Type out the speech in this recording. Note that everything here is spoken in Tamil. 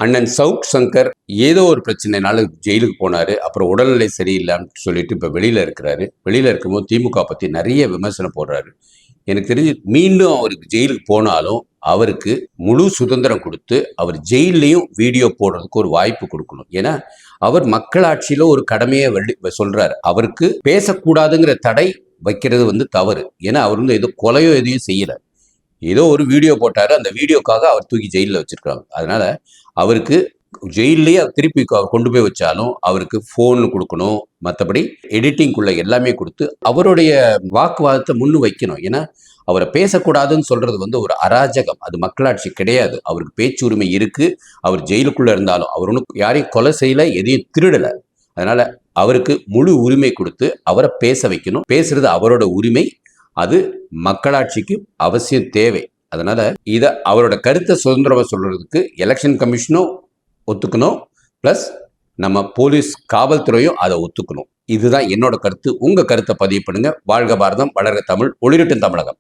அண்ணன் சவுக் சங்கர் ஏதோ ஒரு பிரச்சனைனால ஜெயிலுக்கு போனாரு. அப்புறம் உடல்நிலை சரியில்லைன்னு சொல்லிட்டு இப்ப வெளியில இருக்கிறாரு. வெளியில இருக்கும்போது திமுக பத்தி நிறைய விமர்சனம் போடுறாரு. எனக்கு தெரிஞ்சு மீண்டும் அவருக்கு ஜெயிலுக்கு போனாலும் அவருக்கு முழு சுதந்திரம் கொடுத்து அவர் ஜெயிலையும் வீடியோ போடுறதுக்கு ஒரு வாய்ப்பு கொடுக்கணும். ஏன்னா அவர் மக்களாட்சியில ஒரு கடமையை சொல்றாரு. அவருக்கு பேசக்கூடாதுங்கிற தடை வைக்கிறது தவறு. ஏன்னா அவர் ஏதோ கொலையோ எதையும் செய்யல. ஏதோ ஒரு வீடியோ போட்டாரு. அந்த வீடியோக்காக அவர் தூக்கி ஜெயிலில் வச்சிருக்காங்க. அதனால அவருக்கு ஜெயிலேயே திருப்பி கொண்டு போய் வச்சாலும் அவருக்கு ஃபோன் கொடுக்கணும். மற்றபடி எடிட்டிங்குள்ள எல்லாமே கொடுத்து அவருடைய வாக்குவாதத்தை முன்னு வைக்கணும். ஏன்னா அவரை பேசக்கூடாதுன்னு சொல்றது ஒரு அராஜகம். அது மக்களாட்சி கிடையாது. அவருக்கு பேச்சு உரிமை இருக்கு. அவர் ஜெயிலுக்குள்ள இருந்தாலும் அவர் ஒன்றும் யாரையும் கொலை செய்யல, எதையும் திருடல. அதனால அவருக்கு முழு உரிமை கொடுத்து அவரை பேச வைக்கணும். பேசுறது அவரோட உரிமை. அது மக்களாட்சிக்கு அவசியம் தேவை. அதனால இதை அவரோட கருத்தை சுதந்திரமா சொல்றதுக்கு எலெக்ஷன் கமிஷனும் ஒத்துக்கணும், பிளஸ் நம்ம போலீஸ் காவல்துறையும் அதை ஒத்துக்கணும். இதுதான் என்னோட கருத்து. உங்க கருத்தை பதிவு பண்ணுங்க. வாழ்க பாரதம், வளர்க தமிழ், ஒளிரட்டும் தமிழகம்.